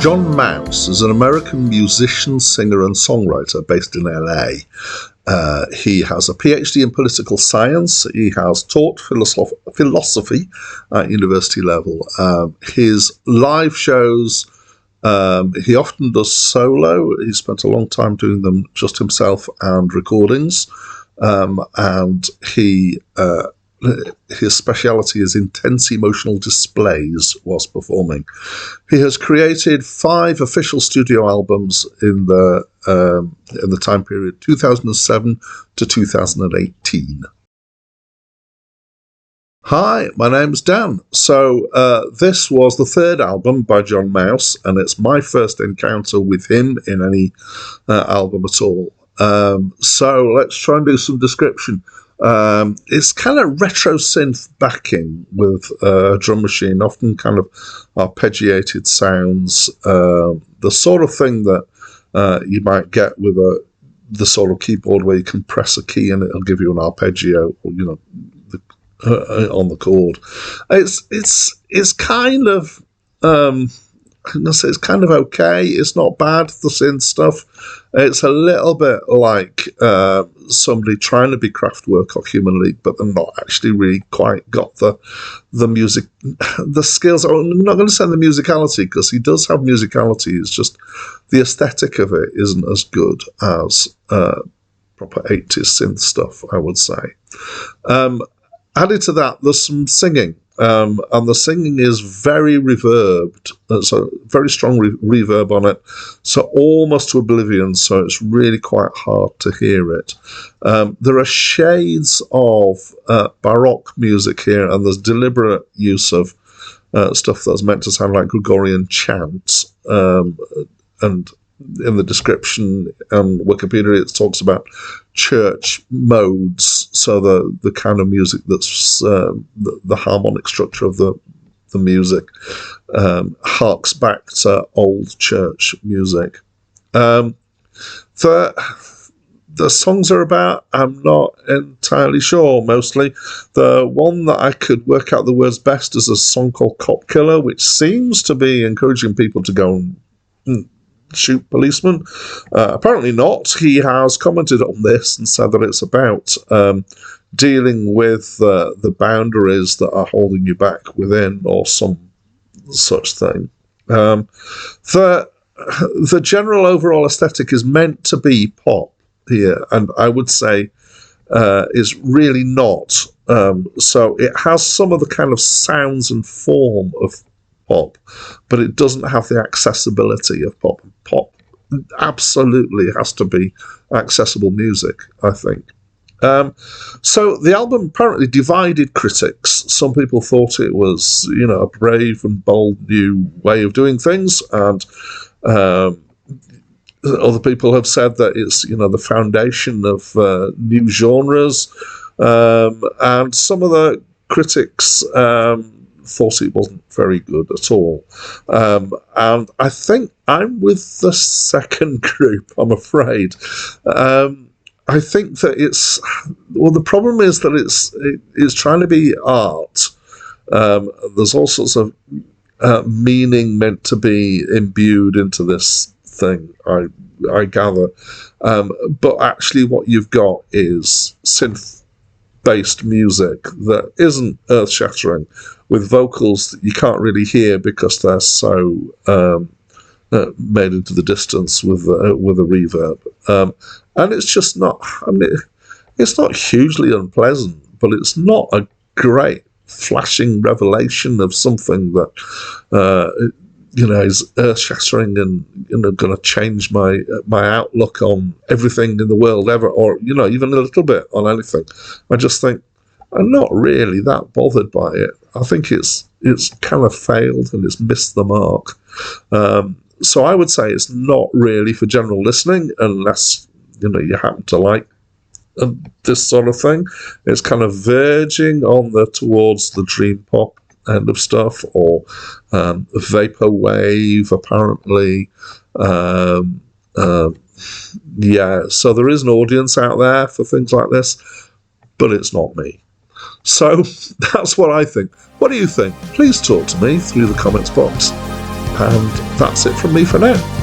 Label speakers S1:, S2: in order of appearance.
S1: John Mouse is an American musician, singer, and songwriter based in LA. He has a PhD in political science. He has taught philosophy at university level. His live shows, he often does solo. He spent a long time doing them just himself and recordings. And his speciality is intense emotional displays whilst performing. He has created 5 official studio albums in the time period 2007 to 2018. Hi, my name's Dan. So this was the 3rd album by John Mouse, and it's my first encounter with him in any album at all. So let's try and do some description. It's kind of retro synth backing with a drum machine, often kind of arpeggiated sounds, the sort of thing that you might get with the sort of keyboard where you can press a key and it'll give you an arpeggio, or, on the chord. It's kind of it's kind of okay. It's not bad, the synth stuff. It's a little bit like somebody trying to be Kraftwerk or Human League, but they're not actually really quite got the music, the skills. I'm not going to say the musicality, because he does have musicality. It's just the aesthetic of it isn't as good as proper 80s synth stuff, I would say. Added to that, there's some singing. And the singing is very reverbed. There's a very strong reverb on it, so almost to oblivion, so it's really quite hard to hear it. There are shades of Baroque music here, and there's deliberate use of stuff that's meant to sound like Gregorian chants. And in the description on Wikipedia, it talks about church modes, so the kind of music that's the harmonic structure of the music harks back to old church music. The songs are about, I'm not entirely sure. Mostly the one that I could work out the words best is a song called Cop Killer, which seems to be encouraging people to go and shoot policemen. Apparently not. He has commented on this and said that it's about dealing with the boundaries that are holding you back within, or some such thing. The general overall aesthetic is meant to be pop here, and I would say is really not. So it has some of the kind of sounds and form of pop, but it doesn't have the accessibility of pop. Pop absolutely has to be accessible music, I think. So the album apparently divided critics. Some people thought it was, a brave and bold new way of doing things, and other people have said that it's, the foundation of new genres, and some of the critics thought it wasn't very good at all. And I think I'm with the second group, I'm afraid. I think that the problem is that it's trying to be art. There's all sorts of meaning meant to be imbued into this thing, I gather. But actually what you've got is synth-based music that isn't earth-shattering, with vocals that you can't really hear because they're so made into the distance with a reverb. And it's just not, it's not hugely unpleasant, but it's not a great flashing revelation of something that, is earth-shattering and, going to change my outlook on everything in the world ever, or, even a little bit on anything. I just think, I'm not really that bothered by it. I think it's kind of failed and it's missed the mark. So I would say it's not really for general listening, unless you happen to like this sort of thing. It's kind of verging on towards the dream pop end of stuff, or vaporwave apparently. So there is an audience out there for things like this, but it's not me. So that's what I think. What do you think? Please talk to me through the comments box. And that's it from me for now.